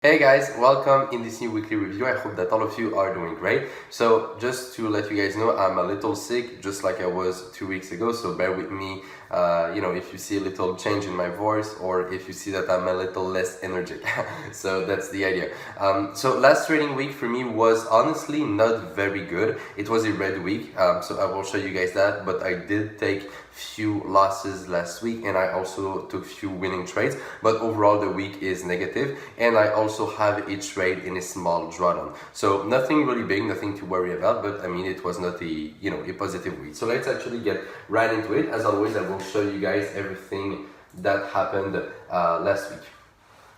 Hey guys, welcome in this new weekly review. I hope that all of you are doing great. So just to let you guys know, I'm a little sick, just like I was 2 weeks ago, so bear with me, if you see a little change in my voice or if you see that I'm a little less energetic. So that's the idea. So last trading week for me was honestly not very good. It was a red week, so I will show you guys that, but I did take few losses last week and I also took few winning trades, but overall the week is negative and I also have a trade in a small drawdown. So nothing really big, nothing to worry about, but I mean it was not a positive week. So let's actually get right into it. As always, I will show you guys everything that happened last week.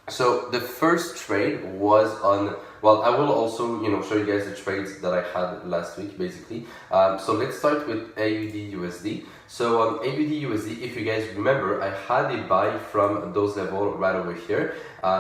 So the first trade was on, well, I will also, show you guys the trades that I had last week, basically. So let's start with AUD USD. So on AUD USD, if you guys remember, I had a buy from those levels right over here.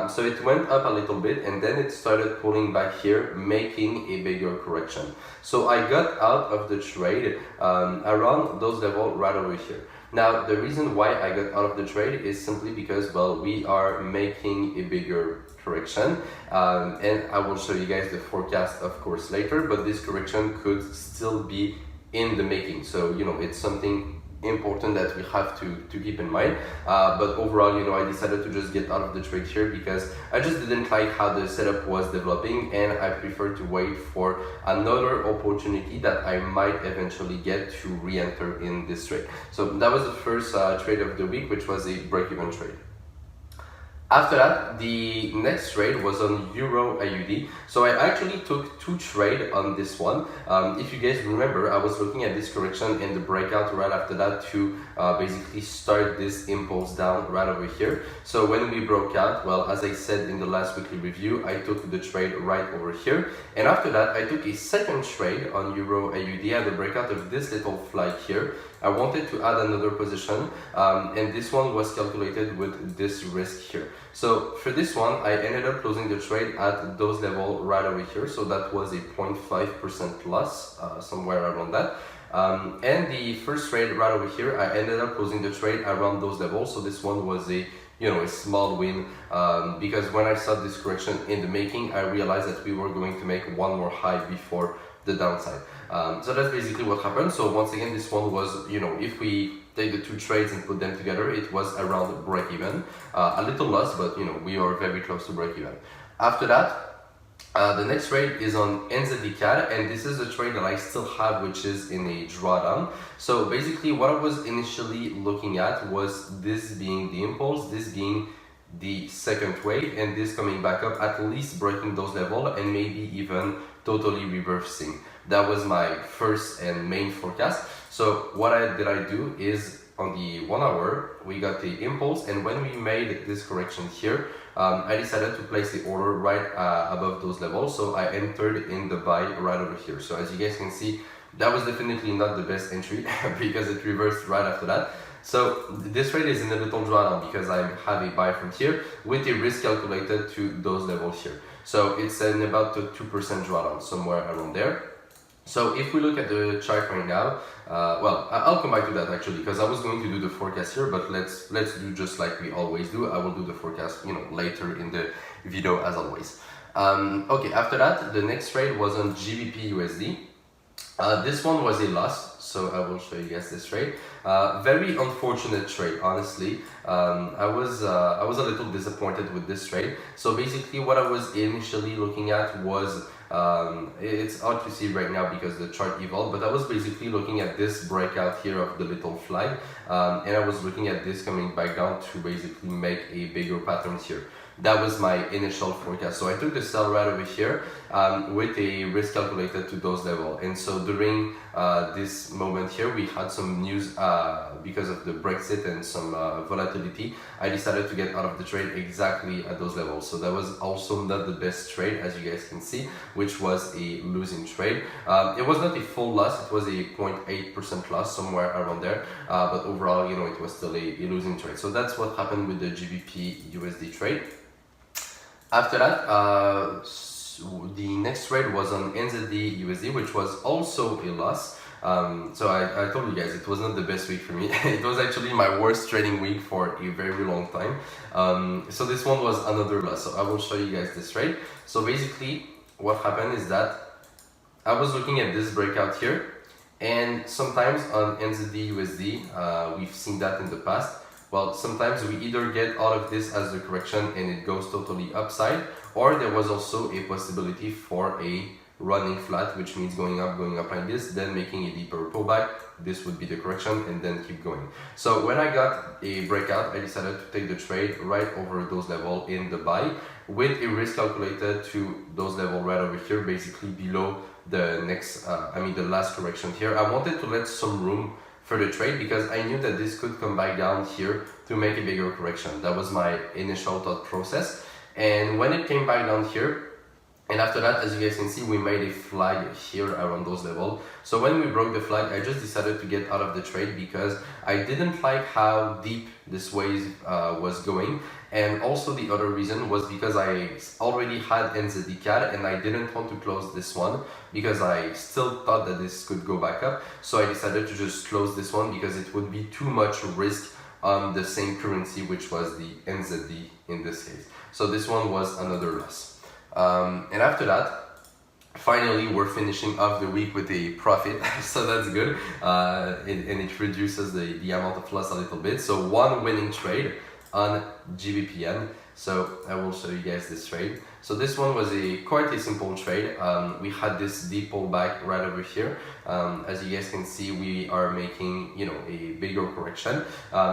So it went up a little bit and then it started pulling back here, making a bigger correction. So I got out of the trade around those levels right over here. Now, the reason why I got out of the trade is simply because, well, we are making a bigger correction, and I will show you guys the forecast, of course, later, but this correction could still be in the making. So, it's something important that we have to keep in mind, but overall, I decided to just get out of the trade here because I just didn't like how the setup was developing and I prefer to wait for another opportunity that I might eventually get to re-enter in this trade. So that was the first trade of the week, which was a break-even trade. After that, the next trade was on Euro AUD. So I actually took two trades on this one. If you guys remember, I was looking at this correction and the breakout right after that to basically start this impulse down right over here. So when we broke out, well, as I said in the last weekly review, I took the trade right over here. And after that, I took a second trade on Euro AUD and the breakout of this little flag here. I wanted to add another position, and this one was calculated with this risk here. So for this one, I ended up closing the trade at those levels right over here. So that was a 0.5% loss, somewhere around that. And the first trade right over here, I ended up closing the trade around those levels. So this one was a small win, because when I saw this correction in the making, I realized that we were going to make one more high before the downside. So that's basically what happened. So once again, this one was, if we take the two trades and put them together, it was around break even. A little loss, but we are very close to break even. After that, the next trade is on NZD CAD, and this is a trade that I still have, which is in a drawdown. So basically what I was initially looking at was this being the impulse, this being the second wave, and this coming back up, at least breaking those levels and maybe even totally reversing. That was my first and main forecast. So what did I do is on the 1 hour, we got the impulse, and when we made this correction here, I decided to place the order right above those levels. So I entered in the buy right over here. So as you guys can see, that was definitely not the best entry because it reversed right after that. So this trade is in a little drawdown because I have a buy from here with the risk calculated to those levels here. So it's in about the 2% drawdown, somewhere around there. So if we look at the chart right now, well, I'll come back to that actually because I was going to do the forecast here, but let's do just like we always do. I will do the forecast, later in the video as always. Okay, after that, the next trade was on GBP USD. This one was a loss, so I will show you guys this trade. Very unfortunate trade, honestly. I was a little disappointed with this trade. So basically what I was initially looking at was, it's hard to see right now because the chart evolved, but I was basically looking at this breakout here of the little flag, and I was looking at this coming back down to basically make a bigger pattern here. That was my initial forecast. So I took the sell right over here with a risk calculated to those levels. And so during this moment here, we had some news because of the Brexit and some volatility. I decided to get out of the trade exactly at those levels. So that was also not the best trade, as you guys can see, which was a losing trade. It was not a full loss. It was a 0.8% loss, somewhere around there. But overall, it was still a losing trade. So that's what happened with the GBP USD trade. After that, the next trade was on NZD USD, which was also a loss. So I told you guys it was not the best week for me. It was actually my worst trading week for a very long time. So this one was another loss. So I will show you guys this trade. So basically what happened is that I was looking at this breakout here, and sometimes on NZD USD, we've seen that in the past. Well, sometimes we either get all of this as the correction and it goes totally upside, or there was also a possibility for a running flat, which means going up like this, then making a deeper pullback. This would be the correction, and then keep going. So when I got a breakout, I decided to take the trade right over those levels in the buy, with a risk calculated to those levels right over here, basically below the next, the last correction here. I wanted to let some room for the trade because I knew that this could come back down here to make a bigger correction. That was my initial thought process. And when it came back down here, and after that, as you guys can see, we made a flag here around those levels. So when we broke the flag, I just decided to get out of the trade because I didn't like how deep this wave was going. And also the other reason was because I already had NZD CAD and I didn't want to close this one because I still thought that this could go back up. So I decided to just close this one because it would be too much risk on the same currency, which was the NZD in this case. So this one was another loss. And after that, finally we're finishing off the week with a profit, so that's good, and it reduces the amount of loss a little bit. So one winning trade on GBPN. So I will show you guys this trade. So this one was quite a simple trade. We had this deep pullback right over here. As you guys can see, we are making a bigger correction.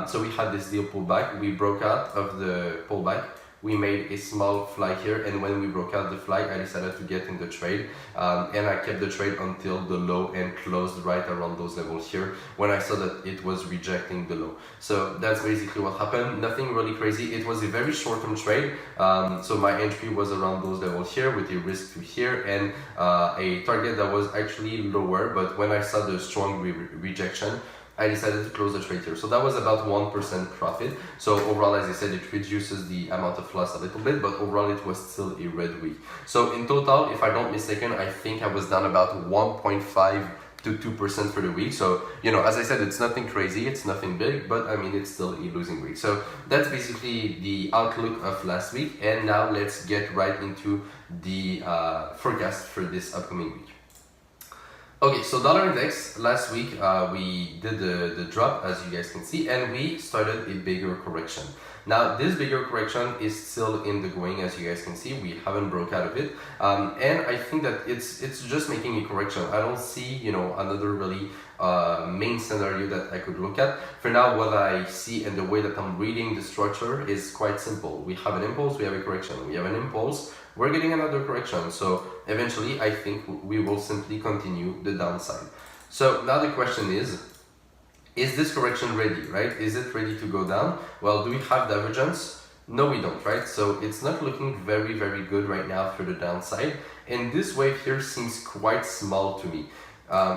So we had this deep pullback. We broke out of the pullback. We made a small flag here, and when we broke out the flag, I decided to get in the trade, and I kept the trade until the low and closed right around those levels here when I saw that it was rejecting the low. So that's basically what happened. Nothing really crazy. It was a very short-term trade, so my entry was around those levels here with a risk to here and a target that was actually lower, but when I saw the strong rejection, I decided to close the trade here. So that was about 1% profit. So overall, as I said, it reduces the amount of loss a little bit, but overall it was still a red week. So in total, if I don't mistaken, I think I was down about 1.5 to 2% for the week. So, as I said, it's nothing crazy, it's nothing big, but I mean, it's still a losing week. So that's basically the outlook of last week. And now let's get right into the forecast for this upcoming week. Okay, so dollar index, last week we did the drop, as you guys can see, and we started a bigger correction. Now this bigger correction is still in the going, as you guys can see. We haven't broke out of it, and I think that it's just making a correction. I don't see another really main scenario that I could look at. For now, what I see and the way that I'm reading the structure is quite simple. We have an impulse, we have a correction. We have an impulse, we're getting another correction. So eventually, I think we will simply continue the downside. So now the question is this correction ready, right? Is it ready to go down? Well, do we have divergence? No, we don't, right? So it's not looking very, very good right now for the downside. And this wave here seems quite small to me.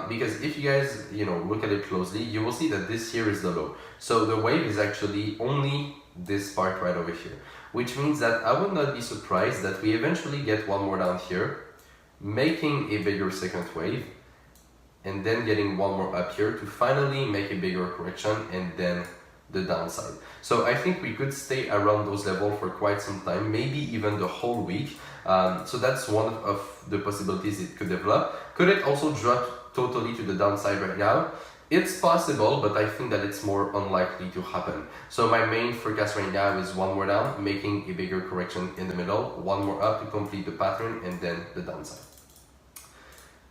Because if you guys, look at it closely, you will see that this here is the low. So the wave is actually only this part right over here, which means that I would not be surprised that we eventually get one more down here, making a bigger second wave, and then getting one more up here to finally make a bigger correction and then the downside. So I think we could stay around those levels for quite some time, maybe even the whole week. So that's one of the possibilities it could develop. Could it also drop totally to the downside right now? It's possible, but I think that it's more unlikely to happen. So my main forecast right now is one more down, making a bigger correction in the middle, one more up to complete the pattern, and then the downside.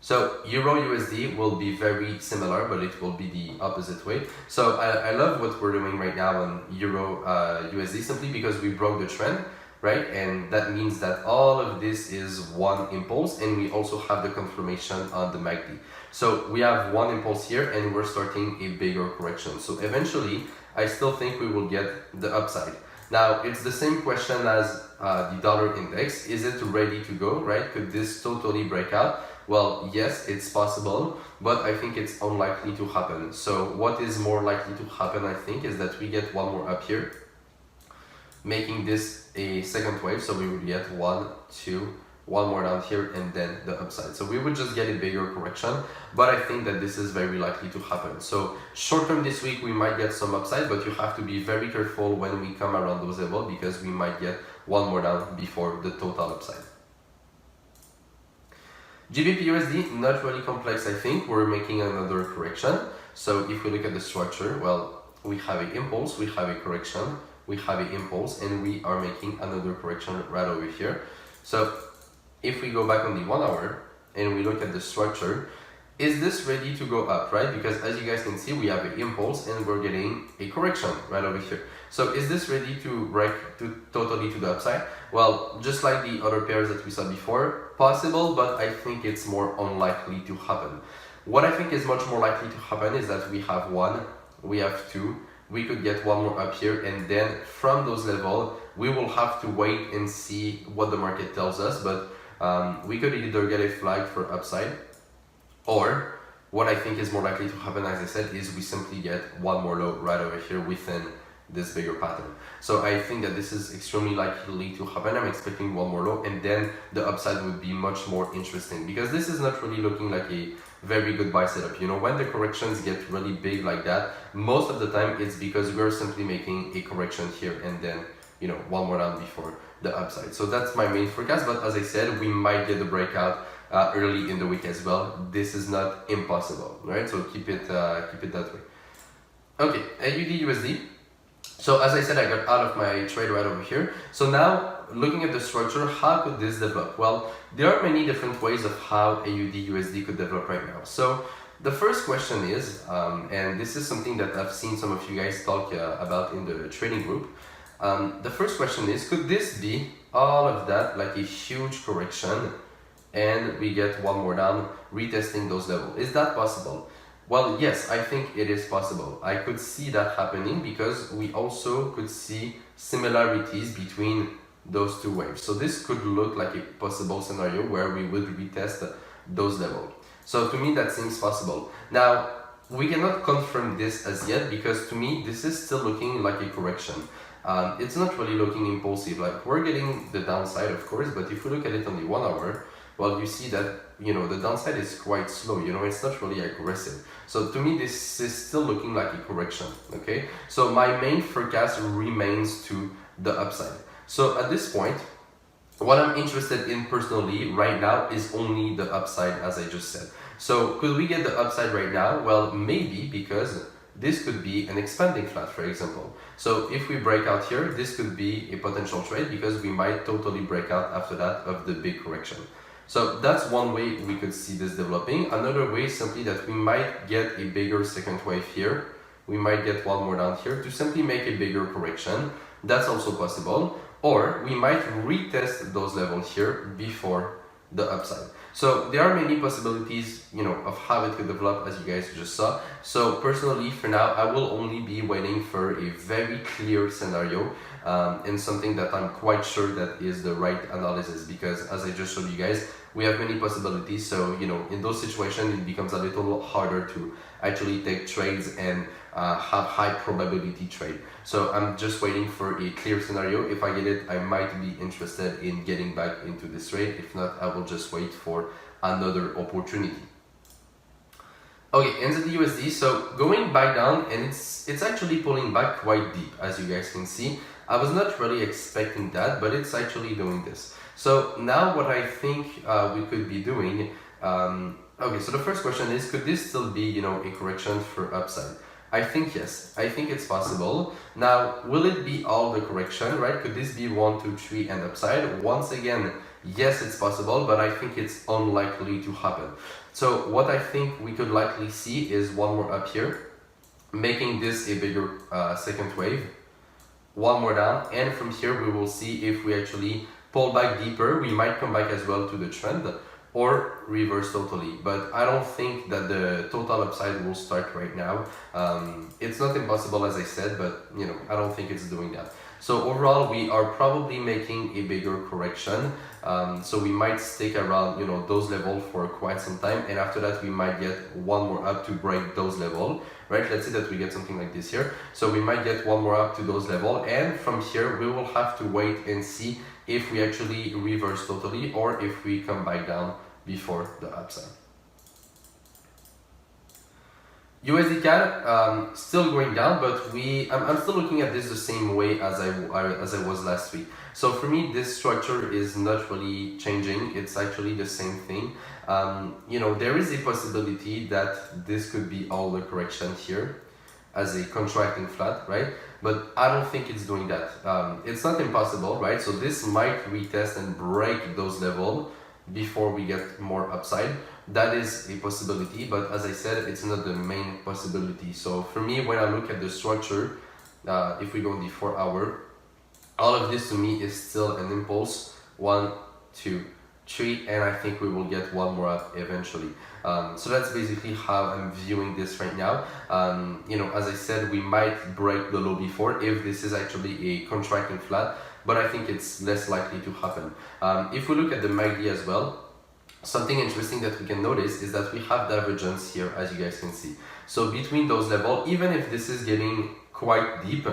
So Euro USD will be very similar, but it will be the opposite way. So I love what we're doing right now on Euro USD simply because we broke the trend, right? And that means that all of this is one impulse, and we also have the confirmation on the MACD. So we have one impulse here and we're starting a bigger correction. So eventually, I still think we will get the upside. Now, it's the same question as the dollar index. Is it ready to go, right? Could this totally break out? Well, yes, it's possible, but I think it's unlikely to happen. So what is more likely to happen, I think, is that we get one more up here, making this a second wave. So we will get 1, 2, one more down here, and then the upside. So we would just get a bigger correction, but I think that this is very likely to happen. So short term this week, we might get some upside, but you have to be very careful when we come around those levels, because we might get one more down before the total upside. GBP USD, not really complex, I think. We're making another correction. So if we look at the structure, well, we have an impulse, we have a correction, we have an impulse, and we are making another correction right over here. So if we go back on the 1 hour and we look at the structure, is this ready to go up, right? Because as you guys can see, we have an impulse and we're getting a correction right over here. So is this ready to break totally to the upside? Well, just like the other pairs that we saw before, possible, but I think it's more unlikely to happen. What I think is much more likely to happen is that we have 1, we have 2, we could get one more up here, and then from those levels, we will have to wait and see what the market tells us, but we could either get a flag for upside, or what I think is more likely to happen, as I said, is we simply get one more low right over here within this bigger pattern. So I think that this is extremely likely to happen. I'm expecting one more low, and then the upside would be much more interesting, because this is not really looking like a very good buy setup. You know, when the corrections get really big like that, most of the time it's because we're simply making a correction here and then, you know, one more down before the upside. So that's my main forecast, but as I said, we might get a breakout early in the week as well. This is not impossible, right? So keep it that way. Okay, AUD USD. So as I said, I got out of my trade right over here. So now looking at the structure, how could this develop? Well, there are many different ways of how AUD USD could develop right now. So the first question is, and this is something that I've seen some of you guys talk about in the trading group. The first question is, could this be all of that, like a huge correction, and we get one more down, retesting those levels? Is that possible? Well, yes, I think it is possible. I could see that happening because we also could see similarities between those two waves. So this could look like a possible scenario where we would retest those levels. So to me, that seems possible. Now, we cannot confirm this as yet, because to me, this is still looking like a correction. It's not really looking impulsive. Like, we're getting the downside, of course, but if we look at it on the 1 hour, well, you see that, you know, the downside is quite slow, you know, it's not really aggressive. So to me, this is still looking like a correction, okay? So my main forecast remains to the upside. So at this point, what I'm interested in personally right now is only the upside, as I just said. So could we get the upside right now? Well, maybe, because this could be an expanding flat, for example. So if we break out here, this could be a potential trade, because we might totally break out after that of the big correction. So that's one way we could see this developing. Another way is simply that we might get a bigger second wave here. We might get one more down here to simply make a bigger correction. That's also possible. Or we might retest those levels here before the upside. So there are many possibilities, you know, of how it could develop, as you guys just saw. So personally, for now, I will only be waiting for a very clear scenario and something that I'm quite sure that is the right analysis, because as I just showed you guys, we have many possibilities. So, you know, in those situations, it becomes a little harder to actually take trades and have high probability trade. So I'm just waiting for a clear scenario. If I get it, I might be interested in getting back into this trade. If not, I will just wait for another opportunity. Okay, NZD USD. So going back down, and it's actually pulling back quite deep, as you guys can see. I was not really expecting that, but it's actually doing this. So now what I think we could be doing, okay, so the first question is, could this still be, you know, a correction for upside? I think yes, I think it's possible. Now, will it be all the correction, right? Could this be 1, 2, 3 and upside? Once again, yes, it's possible, but I think it's unlikely to happen. So what I think we could likely see is one more up here, making this a bigger second wave, one more down, and from here we will see if we actually pull back deeper. We might come back as well to the trend, or reverse totally, but I don't think that the total upside will start right now. It's not impossible, as I said, but you know, I don't think it's doing that. So overall, we are probably making a bigger correction. So we might stick around, you know, those levels for quite some time, and after that we might get one more up to break those levels, right? Let's say that we get something like this here. So we might get one more up to those levels, and from here we will have to wait and see if we actually reverse totally or if we come back down before the upside. USD CAD still going down, but I'm still looking at this the same way as I was last week. So for me, this structure is not really changing. It's actually the same thing. You know, there is a possibility that this could be all the correction here as a contracting flat, right? But I don't think it's doing that. It's not impossible, right? So this might retest and break those levels before we get more upside. That is a possibility, but as I said, it's not the main possibility. So for me, when I look at the structure, if we go in the 4 hour, all of this to me is still an impulse. 1, 2, 3, and I think we will get one more up eventually. So that's basically how I'm viewing this right now. You know, as I said, we might break the low before if this is actually a contracting flat, but I think it's less likely to happen. If we look at the MACD as well, something interesting that we can notice is that we have divergence here, as you guys can see. So between those levels, even if this is getting quite deep,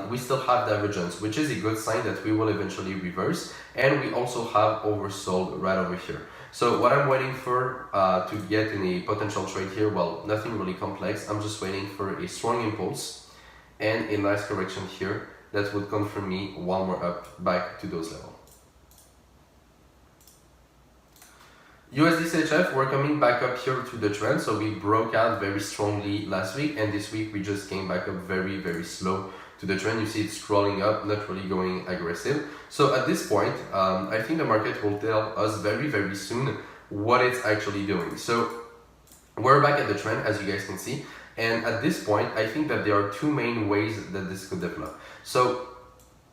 we still have divergence, which is a good sign that we will eventually reverse. And we also have oversold right over here. So what I'm waiting for to get in a potential trade here, well, nothing really complex. I'm just waiting for a strong impulse and a nice correction here that would confirm me one more up back to those levels. USD CHF, we're coming back up here to the trend. So we broke out very strongly last week, and this week we just came back up very, very slow to the trend. You see it's scrolling up, not really going aggressive. So at this point, I think the market will tell us very, very soon what it's actually doing. So we're back at the trend, as you guys can see. And at this point, I think that there are two main ways that this could develop. So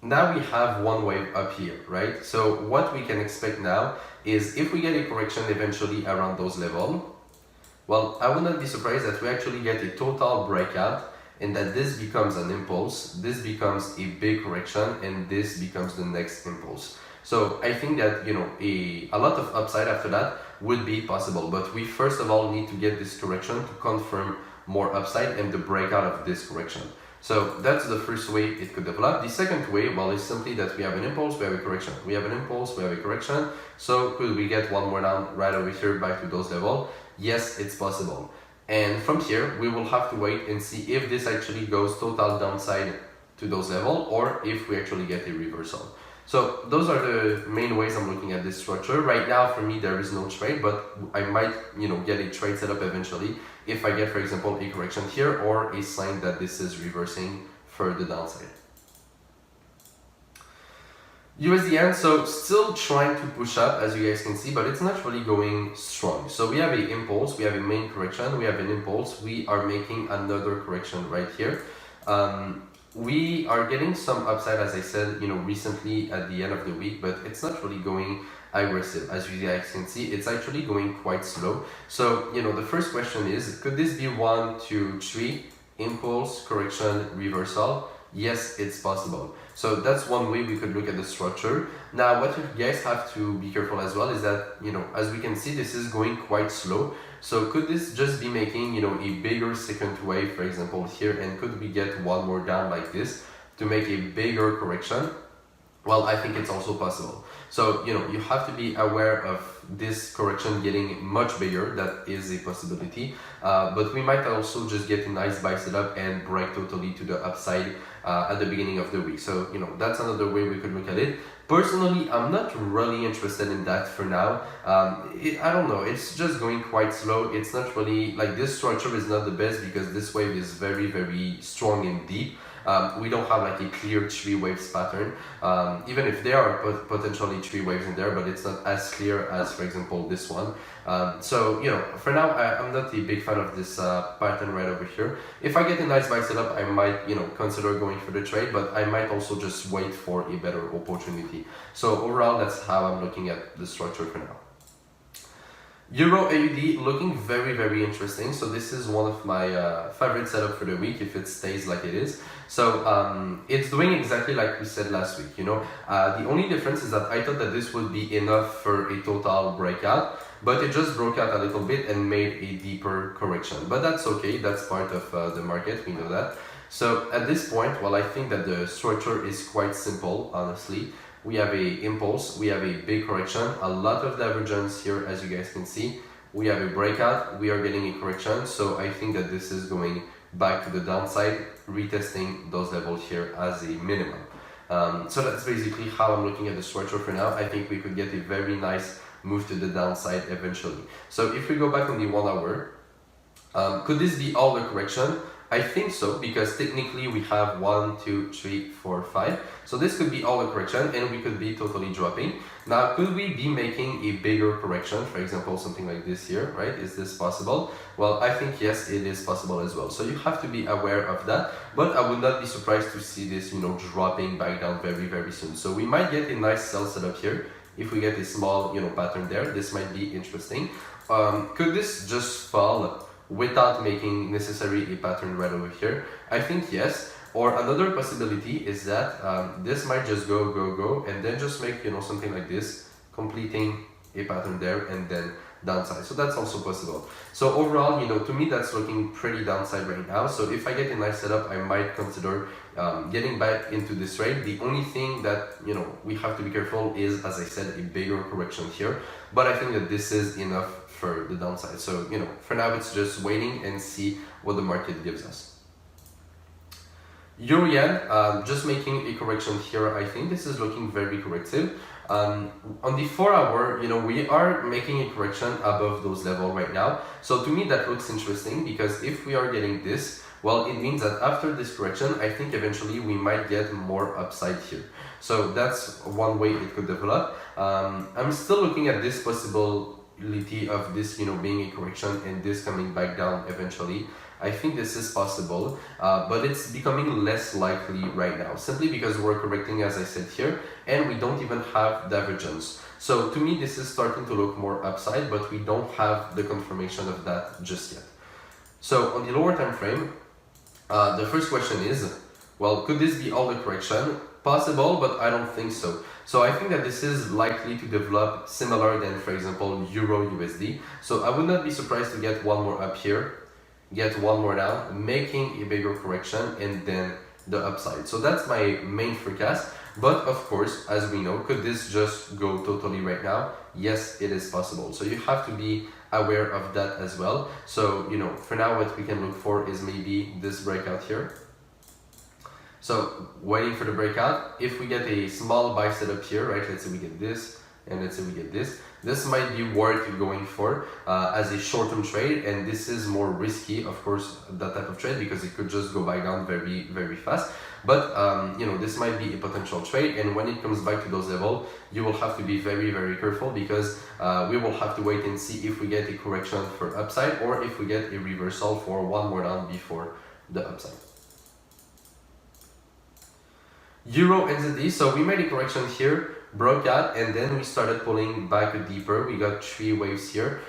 now we have one wave up here, right? So what we can expect now is if we get a correction eventually around those levels, well, I would not be surprised that we actually get a total breakout and that this becomes an impulse, this becomes a big correction, and this becomes the next impulse. So I think that, you know, a lot of upside after that would be possible, but we first of all need to get this correction to confirm more upside and the breakout of this correction. So that's the first way it could develop. The second way, well, is simply that we have an impulse, we have a correction. We have an impulse, we have a correction. So could we get one more down right over here back to those levels? Yes, it's possible. And from here, we will have to wait and see if this actually goes total downside to those levels or if we actually get a reversal. So those are the main ways I'm looking at this structure. Right now, for me, there is no trade, but I might, you know, get a trade set up eventually if I get, for example, a correction here or a sign that this is reversing for the downside. USDN, so still trying to push up, as you guys can see, but it's not really going strong. So we have an impulse, we have a main correction, we have an impulse, we are making another correction right here. We are getting some upside, as I said, you know, recently at the end of the week, but it's not really going aggressive. As you guys can see, it's actually going quite slow. So, you know, the first question is, could this be 1, 2, 3, impulse, correction, reversal? Yes, it's possible. So that's one way we could look at the structure. Now, what you guys have to be careful as well is that, you know, as we can see, this is going quite slow. So could this just be making, you know, a bigger second wave, for example, here, and could we get one more down like this to make a bigger correction? Well, I think it's also possible. So, you know, you have to be aware of this correction getting much bigger. That is a possibility. But we might also just get a nice buy setup and break totally to the upside at the beginning of the week. So, you know, that's another way we could look at it. Personally, I'm not really interested in that for now. I don't know, it's just going quite slow. It's not really, like, this structure is not the best because this wave is very, very strong and deep. We don't have like a clear 3 waves pattern, even if there are potentially 3 waves in there, but it's not as clear as, for example, this one. So, you know, for now, I'm not a big fan of this pattern right over here. If I get a nice buy setup, I might, you know, consider going for the trade, but I might also just wait for a better opportunity. So overall, that's how I'm looking at the structure for now. Euro AUD looking very interesting. So this is one of my favorite setup for the week if it stays like it is. So it's doing exactly like we said last week, you know. The only difference is that I thought that this would be enough for a total breakout, but it just broke out a little bit and made a deeper correction. But that's okay, that's part of the market, we know that. So at this point, well, I think that the structure is quite simple, honestly. We have a impulse, we have a big correction, a lot of divergence here, as you guys can see. We have a breakout, we are getting a correction, so I think that this is going back to the downside, retesting those levels here as a minimum. So that's basically how I'm looking at the structure for now. I think we could get a very nice move to the downside eventually. So if we go back on the 1 hour, could this be all the correction? I think so, because technically we have 1, 2, 3, 4, 5. So this could be all the correction and we could be totally dropping. Now, could we be making a bigger correction? For example, something like this here, right? Is this possible? Well, I think yes, it is possible as well. So you have to be aware of that, but I would not be surprised to see this, you know, dropping back down very soon. So we might get a nice sell setup here. If we get a small, you know, pattern there, this might be interesting. Could this just fall without making necessarily a pattern right over here? I think yes. Or another possibility is that this might just go and then just make, you know, something like this, completing a pattern there and then downside. So that's also possible. So overall, you know, to me that's looking pretty downside right now. So if I get a nice setup, I might consider getting back into this trade. The only thing that, you know, we have to be careful is, as I said, a bigger correction here. But I think that this is enough for the downside. So, you know, for now it's just waiting and see what the market gives us. Euro yen, just making a correction here. I think this is looking very corrective. On the 4 hour, you know, we are making a correction above those levels right now. So to me that looks interesting, because if we are getting this, well, it means that after this correction, I think eventually we might get more upside here. So that's one way it could develop. I'm still looking at this possibility of this, you know, being a correction and this coming back down eventually. I think this is possible, but it's becoming less likely right now, simply because we're correcting, as I said here, and we don't even have divergence. So to me, this is starting to look more upside, but we don't have the confirmation of that just yet. So on the lower time frame, the first question is, well, could this be all the correction? Possible, but I don't think so. So I think that this is likely to develop similar than, for example, Euro USD. So I would not be surprised to get one more up here, get one more down, making a bigger correction, and then the upside. So that's my main forecast. But of course, as we know, could this just go totally right now? Yes, it is possible. So you have to be aware of that as well. So, you know, for now, what we can look for is maybe this breakout here. So waiting for the breakout. If we get a small buy setup here, right? Let's say we get this, and let's say we get this. This might be worth going for as a short-term trade, and this is more risky, of course, that type of trade, because it could just go back down very fast. But you know, this might be a potential trade, and when it comes back to those levels, you will have to be very careful, because we will have to wait and see if we get a correction for upside or if we get a reversal for one more down before the upside. Euro NZD, so we made a correction here, broke out, and then we started pulling back deeper. We got 3 waves here.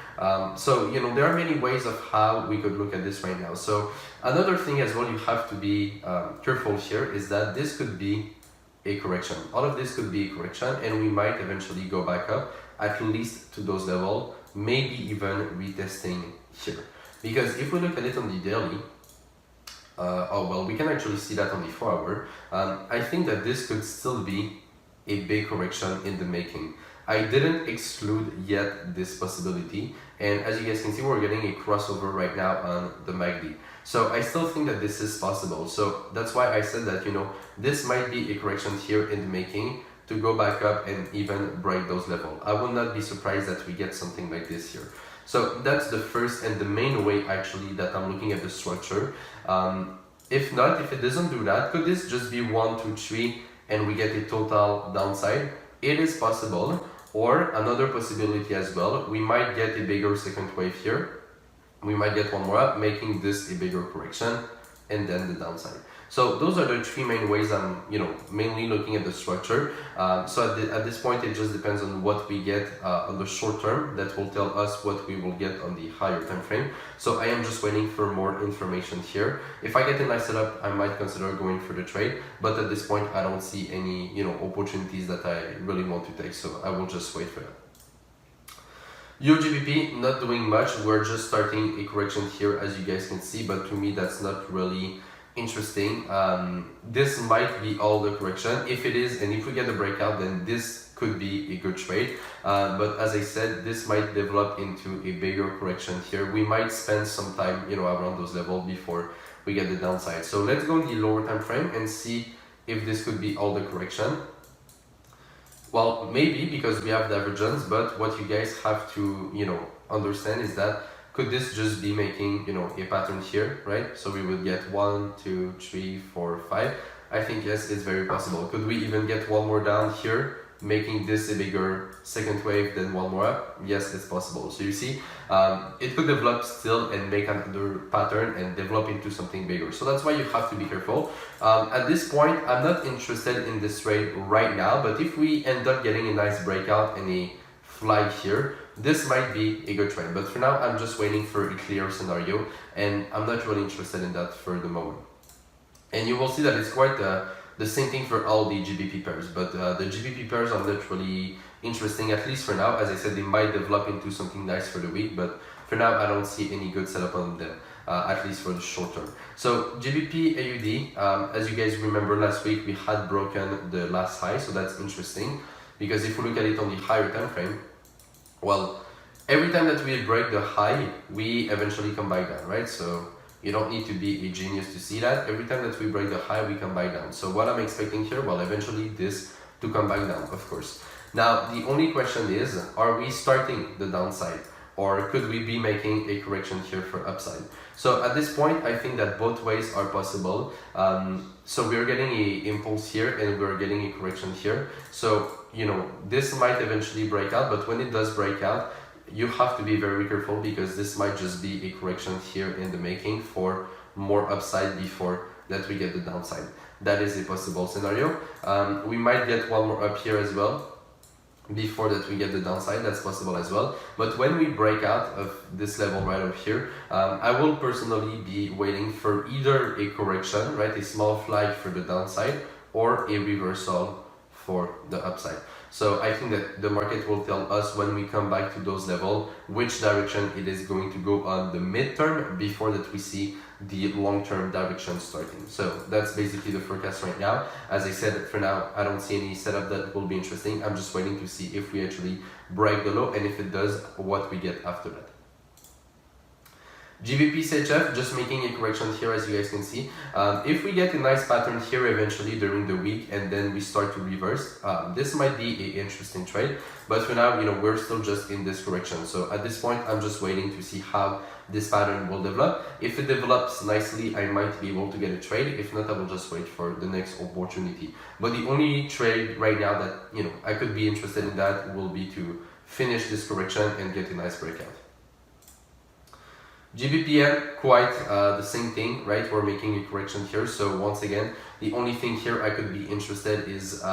So, you know, there are many ways of how we could look at this right now. So another thing as well you have to be careful here is that this could be a correction. All of this could be a correction, and we might eventually go back up at least to those levels, maybe even retesting here. Because if we look at it on the daily, oh well, we can actually see that on the 4 hour. I think that this could still be a big correction in the making. I didn't exclude yet this possibility, and as you guys can see, we're getting a crossover right now on the MACD. So I still think that this is possible. So that's why I said that, you know, this might be a correction here in the making to go back up and even break those levels. I would not be surprised that we get something like this here. So that's the first and the main way actually that I'm looking at the structure. If not, if it doesn't do that, could this just be 1, 2, 3 and we get a total downside? It is possible. Or another possibility as well, we might get a bigger second wave here. We might get one more up, making this a bigger correction, and then the downside. So those are the three main ways I'm, mainly looking at the structure. So at this point, it just depends on what we get on the short term that will tell us what we will get on the higher time frame. So I am just waiting for more information here. If I get a nice setup, I might consider going for the trade, but at this point, I don't see any, opportunities that I really want to take. So I will just wait for that. UGBP not doing much. We're just starting a correction here, as you guys can see, but to me that's not really interesting. This might be all the correction. If it is, and if we get a breakout, then this could be a good trade. But as I said, this might develop into a bigger correction here. We might spend some time, around those levels before we get the downside. So let's go in the lower time frame and see if this could be all the correction. Well, maybe, because we have divergence, but what you guys have to, understand is that could this just be making, a pattern here, right? So we would get 1, 2, 3, 4, 5. I think yes, it's very possible. Could we even get one more down here, making this a bigger second wave, then one more up? Yes, it's possible. So you see, it could develop still and make another pattern and develop into something bigger. So that's why you have to be careful. At this point, I'm not interested in this trade right now, but if we end up getting a nice breakout and a flag here, this might be a good trade. But for now, I'm just waiting for a clear scenario, and I'm not really interested in that for the moment. And you will see that it's quite the same thing for all the GBP pairs, but the GBP pairs are not really interesting, at least for now. As I said, they might develop into something nice for the week, but for now I don't see any good setup on them, at least for the short term. So GBP AUD, as you guys remember last week, we had broken the last high, so that's interesting, because if we look at it on the higher time frame, well, every time that we break the high, we eventually come back down, right? So you don't need to be a genius to see that. Every time that we break the high, we come back down. So what I'm expecting here, well, eventually this to come back down, of course. Now, the only question is, are we starting the downside? Or could we be making a correction here for upside? So at this point, I think that both ways are possible. So we're getting an impulse here and we're getting a correction here. So, this might eventually break out, but when it does break out, you have to be very careful, because this might just be a correction here in the making for more upside before that we get the downside. That is a possible scenario. We might get one more up here as well before that we get the downside. That's possible as well. But when we break out of this level right up here, I will personally be waiting for either a correction, right, a small flag for the downside, or a reversal for the upside. So I think that the market will tell us when we come back to those levels which direction it is going to go on the midterm before that we see the long-term direction starting. So that's basically the forecast right now. As I said, for now, I don't see any setup that will be interesting. I'm just waiting to see if we actually break the low, and if it does, what we get after that. GBP CHF, just making a correction here, as you guys can see. If we get a nice pattern here eventually during the week and then we start to reverse, this might be an interesting trade. But for now, we're still just in this correction. So at this point, I'm just waiting to see how this pattern will develop. If it develops nicely, I might be able to get a trade. If not, I will just wait for the next opportunity. But the only trade right now that, I could be interested in that will be to finish this correction and get a nice breakout. GBPN, quite the same thing, right? We're making a correction here. So once again, the only thing here I could be interested is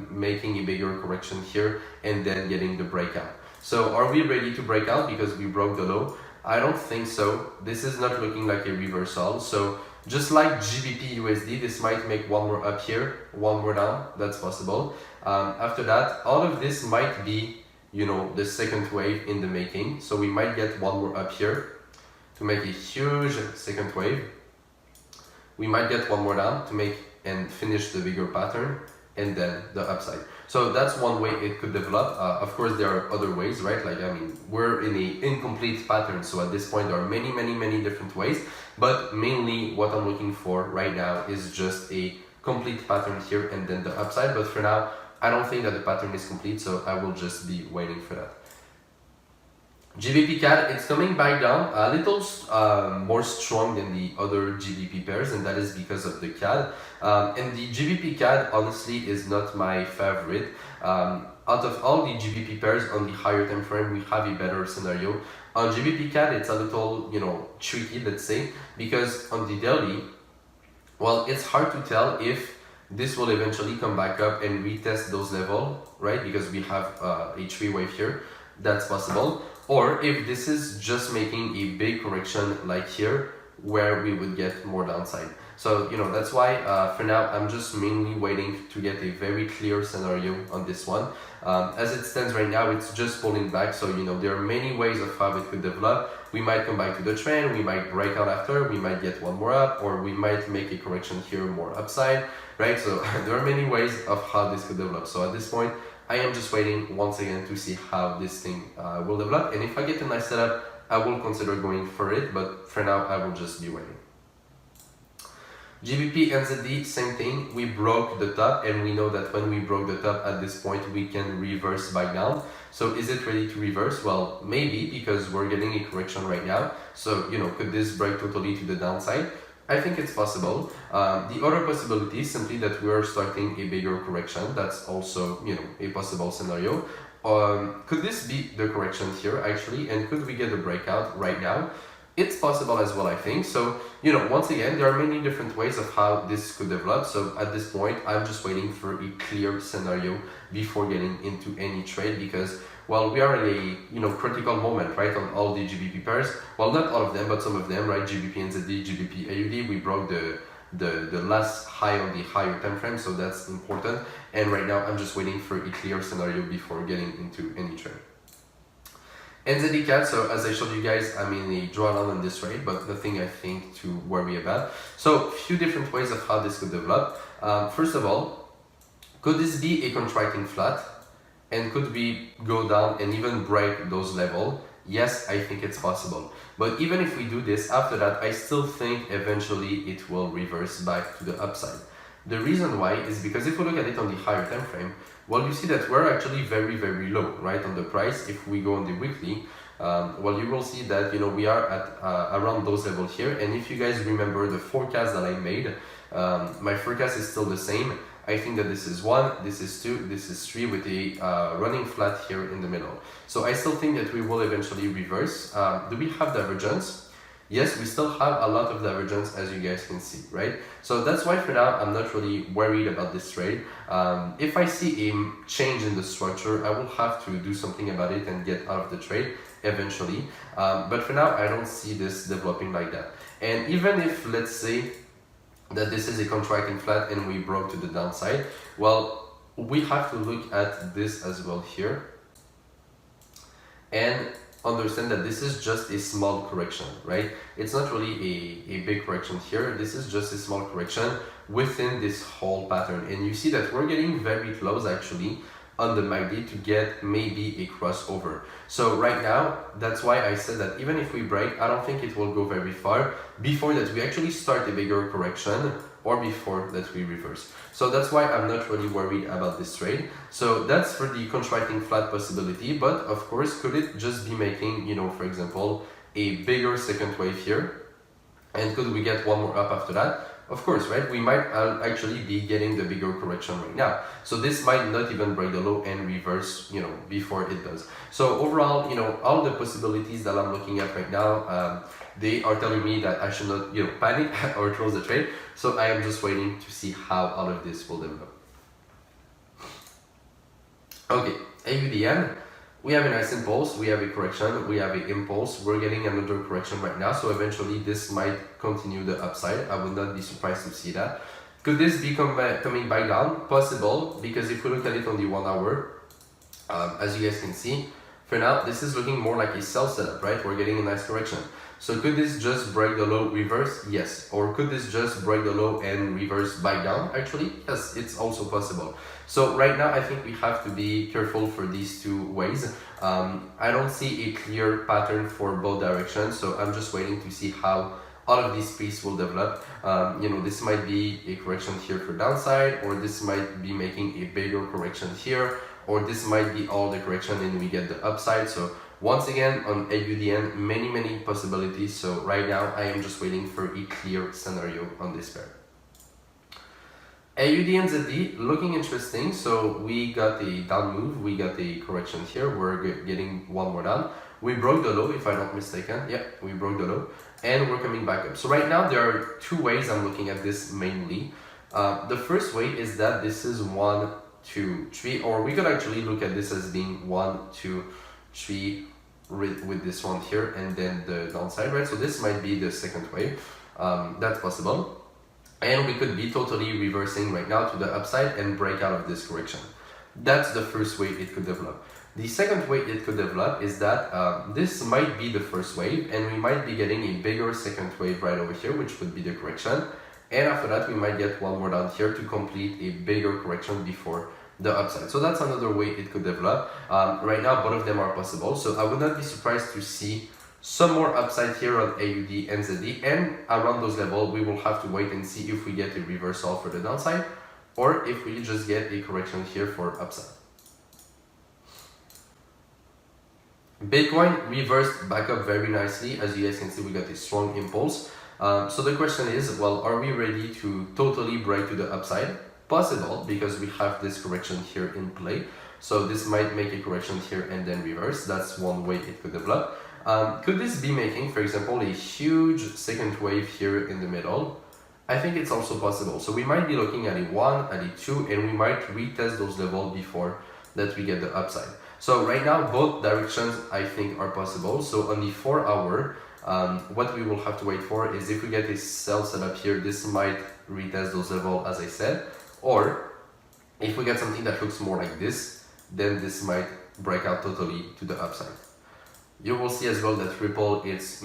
making a bigger correction here and then getting the breakout. So are we ready to break out because we broke the low? I don't think so. This is not looking like a reversal. So just like GBP USD, this might make one more up here, one more down. That's possible. After that, all of this might be, the second wave in the making. So we might get one more up here to make a huge second wave. We might get one more down to make and finish the bigger pattern, and then the upside. So that's one way it could develop. Of course, there are other ways, right? We're in an incomplete pattern. So at this point, there are many, many, many different ways. But mainly what I'm looking for right now is just a complete pattern here and then the upside. But for now, I don't think that the pattern is complete. So I will just be waiting for that. GBP CAD, it's coming back down a little more strong than the other GBP pairs, and that is because of the CAD. And the GBP CAD honestly is not my favorite. Out of all the GBP pairs on the higher time frame, we have a better scenario. On GBP CAD, it's a little, tricky, let's say, because on the daily, Well, it's hard to tell if this will eventually come back up and retest those levels, right? Because we have a three wave here, that's possible. Or if this is just making a big correction like here, where we would get more downside. So, you know, that's why for now, I'm just mainly waiting to get a very clear scenario on this one. As it stands right now, it's just pulling back. So, you know, there are many ways of how it could develop. We might come back to the trend, we might break out after, we might get one more up, or we might make a correction here more upside, right? So there are many ways of how this could develop. So at this point, I am just waiting once again to see how this thing will develop. And if I get a nice setup, I will consider going for it, but for now, I will just be waiting. GBP NZD, same thing. We broke the top, and we know that when we broke the top at this point, we can reverse back down. So is it ready to reverse? Well, maybe, because we're getting a correction right now. So, you know, could this break totally to the downside? I think it's possible. The other possibility is simply that we are starting a bigger correction. That's also, you know, a possible scenario. Could this be the correction here actually, and could we get a breakout right now? It's possible as well, I think. So, you know, once again, there are many different ways of how this could develop. So at this point, I'm just waiting for a clear scenario before getting into any trade, because, well, we are in a, you know, critical moment, right, on all the GBP pairs. Well, not all of them, but some of them, right? GBP NZD, GBP AUD, we broke the last high on the higher time frame, so that's important. And right now, I'm just waiting for a clear scenario before getting into any trade. NZD CAD, so as I showed you guys, I'm in a drawdown on this trade, but nothing I think to worry about. So, few different ways of how this could develop. First of all, could this be a contracting flat? And could we go down and even break those levels? Yes, I think it's possible. But even if we do this, after that, I still think eventually it will reverse back to the upside. The reason why is because if we look at it on the higher time frame, well, you see that we're actually very, very low, right, on the price. If we go on the weekly, well, you will see that, you know, we are at around those levels here. And if you guys remember the forecast that I made, my forecast is still the same. I think that this is 1, this is 2, this is 3 with a running flat here in the middle. So I still think that we will eventually reverse. Do we have divergence? Yes, we still have a lot of divergence, as you guys can see, right? So that's why for now, I'm not really worried about this trade. If I see a change in the structure, I will have to do something about it and get out of the trade eventually. But for now, I don't see this developing like that. And even if, let's say, that this is a contracting flat and we broke to the downside, well, we have to look at this as well here and understand that this is just a small correction, right? It's not really a big correction here. This is just a small correction within this whole pattern. And you see that we're getting very close actually on the MACD to get maybe a crossover. So right now, that's why I said that even if we break, I don't think it will go very far before that we actually start a bigger correction or before that we reverse. So that's why I'm not really worried about this trade. So that's for the contracting flat possibility, but of course, could it just be making, you know, for example, a bigger second wave here? And could we get one more up after that? Of course, right? We might actually be getting the bigger correction right now. So this might not even break the low and reverse, you know, before it does. So overall, you know, all the possibilities that I'm looking at right now, they are telling me that I should not, you know, panic or close the trade. So I am just waiting to see how all of this will develop. Okay, AUDN. We have a nice impulse, we have a correction, we have an impulse, we're getting another correction right now, so eventually this might continue the upside. I would not be surprised to see that. Could this be coming back down? Possible, because if we look at it on the 1 hour, as you guys can see, for now, this is looking more like a sell setup, right? We're getting a nice correction. So could this just break the low, reverse? Yes. Or could this just break the low and reverse back down? Actually, yes, it's also possible. So right now, I think we have to be careful for these two ways. I don't see a clear pattern for both directions, so I'm just waiting to see how all of these pieces will develop. You know, this might be a correction here for downside, or this might be making a bigger correction here, or this might be all the correction and we get the upside. So once again, on AUDN, many possibilities. So right now, I am just waiting for a clear scenario on this pair. AUD and ZD looking interesting. So we got a down move, we got a correction here. We're getting one more down. We broke the low, if I'm not mistaken. Yeah, we broke the low. and we're coming back up. So right now there are two ways I'm looking at this mainly. The first way is that this is 1, 2, 3, or we could actually look at this as being 1, 2, 3 with this one here and then the downside, right? So this might be the second wave. That's possible. And we could be totally reversing right now to the upside and break out of this correction. That's the first way it could develop. The second way it could develop is that this might be the first wave and we might be getting a bigger second wave right over here, which would be the correction. And after that, we might get one more down here to complete a bigger correction before the upside. So that's another way it could develop. Right now, both of them are possible. So I would not be surprised to see some more upside here on AUD and ZD, and around those levels, we will have to wait and see if we get a reversal for the downside or if we just get a correction here for upside. Bitcoin reversed back up very nicely. As you guys can see, we got a strong impulse. So the question is, well, are we ready to totally break to the upside? Possible, because we have this correction here in play. So this might make a correction here and then reverse. That's one way it could develop. Could this be making, for example, a huge second wave here in the middle? I think it's also possible. So we might be looking at a 1, at a 2, and we might retest those levels before that we get the upside. So right now, both directions I think are possible. So on the 4 hour, what we will have to wait for is if we get a sell setup here, this might retest those levels as I said, or if we get something that looks more like this, then this might break out totally to the upside. You will see as well that Ripple, it's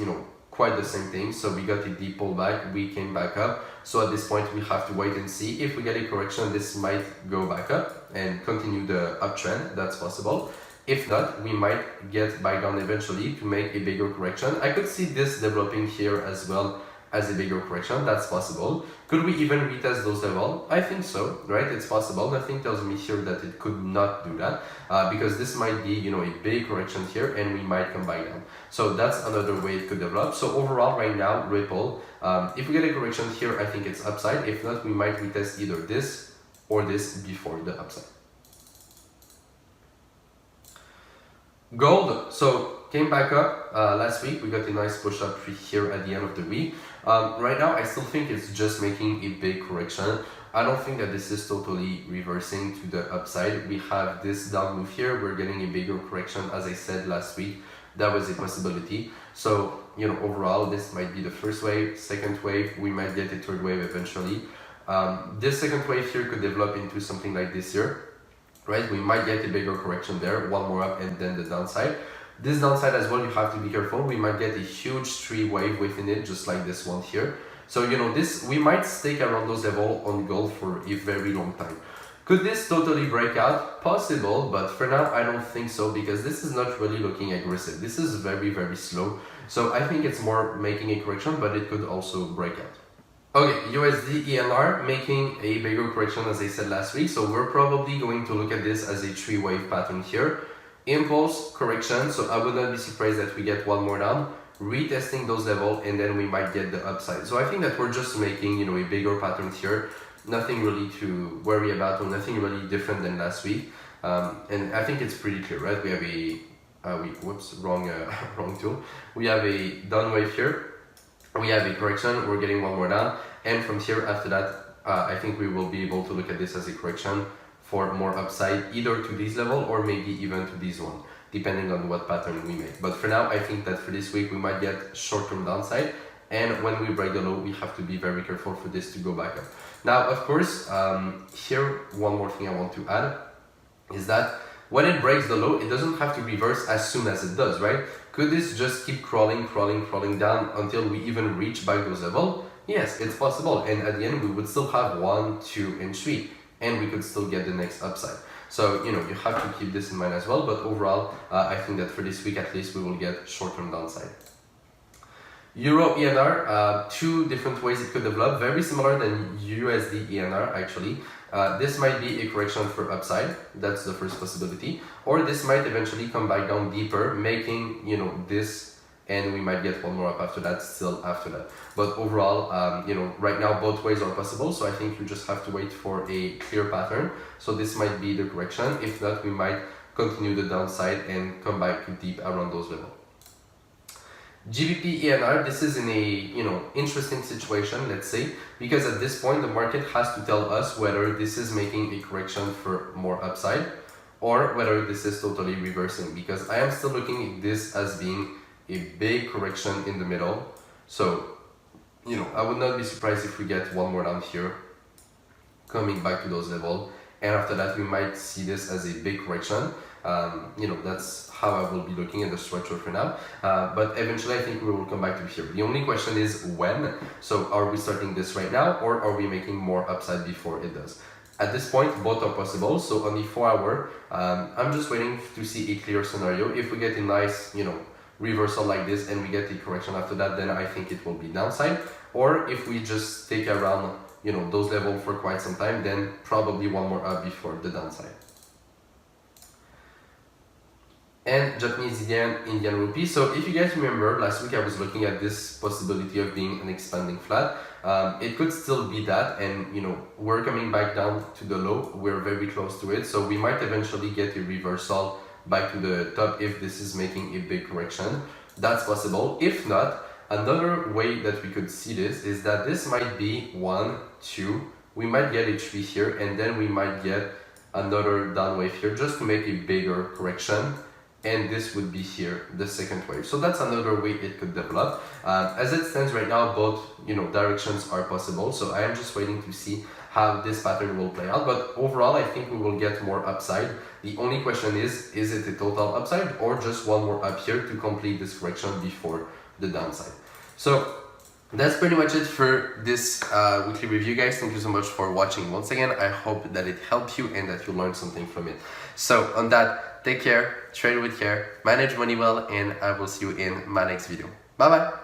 quite the same thing. So we got a deep pullback, we came back up. So at this point we have to wait and see if we get a correction. This might go back up and continue the uptrend. That's possible. If not, we might get back down eventually to make a bigger correction. I could see this developing here as well as a bigger correction. That's possible. Could we even retest those levels? I think so, right? It's possible. Nothing tells me here that it could not do that because this might be, a big correction here and we might come back down. So that's another way it could develop. So overall, right now, Ripple, if we get a correction here, I think it's upside. If not, we might retest either this or this before the upside. Gold, so came back up last week. We got a nice push up here at the end of the week. Right now, I still think it's just making a big correction. I don't think that this is totally reversing to the upside. We have this down move here. We're getting a bigger correction. As I said last week, that was a possibility. So, overall, this might be the first wave, second wave. We might get a third wave eventually. This second wave here could develop into something like this here. Right, we might get a bigger correction there, one more up and then the downside. This downside as well, you have to be careful. We might get a huge 3 wave within it, just like this one here. So, this, we might stick around those levels on gold for a very long time. Could this totally break out? Possible, but for now, I don't think so because this is not really looking aggressive. This is very, very slow. So I think it's more making a correction, but it could also break out. Okay, USD ENR making a bigger correction as I said last week. So we're probably going to look at this as a 3-wave pattern here. Impulse, correction, so I would not be surprised that we get one more down, retesting those levels, and then we might get the upside. So I think that we're just making, a bigger pattern here. Nothing really to worry about or nothing really different than last week. And I think it's pretty clear, right? We have a, wrong tool. We have a down wave here. We have a correction, we're getting one more down, and from here after that, I think we will be able to look at this as a correction for more upside, either to this level or maybe even to this one, depending on what pattern we make. But for now, I think that for this week, we might get short-term downside, and when we break the low, we have to be very careful for this to go back up. Now, of course, here, one more thing I want to add is that when it breaks the low, it doesn't have to reverse as soon as it does, right? Could this just keep crawling down until we even reach back those levels? Yes, it's possible. And at the end, we would still have 1, 2, and 3, and we could still get the next upside. So, you have to keep this in mind as well. But overall, I think that for this week, at least, we will get short-term downside. Euro ENR, 2 different ways it could develop, very similar than USD ENR actually. This might be a correction for upside, that's the first possibility, or this might eventually come back down deeper, making this, and we might get one more up after that, still after that. But overall, right now both ways are possible, so I think you just have to wait for a clear pattern. So this might be the correction. If not, we might continue the downside and come back deep around those levels. GBP ENR, this is in a interesting situation, let's say, because at this point the market has to tell us whether this is making a correction for more upside or whether this is totally reversing, because I am still looking at this as being a big correction in the middle. So I would not be surprised if we get one more down here coming back to those levels, and after that we might see this as a big correction. That's how I will be looking at the structure for now, but eventually I think we will come back to here. The only question is when. So are we starting this right now, or are we making more upside before it does? At this point, both are possible. So on the 4 hour, I'm just waiting to see a clear scenario. If we get a nice reversal like this and we get a correction after that, then I think it will be downside. Or if we just take around those levels for quite some time, then probably one more up before the downside. And Japanese yen, Indian rupee. So if you guys remember, last week I was looking at this possibility of being an expanding flat. It could still be that, and we're coming back down to the low. We're very close to it, so we might eventually get a reversal back to the top if this is making a big correction. That's possible. If not, another way that we could see this is that this might be 1, 2. We might get a 3 here, and then we might get another down wave here just to make a bigger correction. And this would be here, the second wave. So that's another way it could develop. As it stands right now, both directions are possible. So I am just waiting to see how this pattern will play out. But overall, I think we will get more upside. The only question is it a total upside or just one more up here to complete this correction before the downside? So that's pretty much it for this weekly review, guys. Thank you so much for watching once again. I hope that it helped you and that you learned something from it. So on that, take care, trade with care, manage money well, and I will see you in my next video. Bye bye.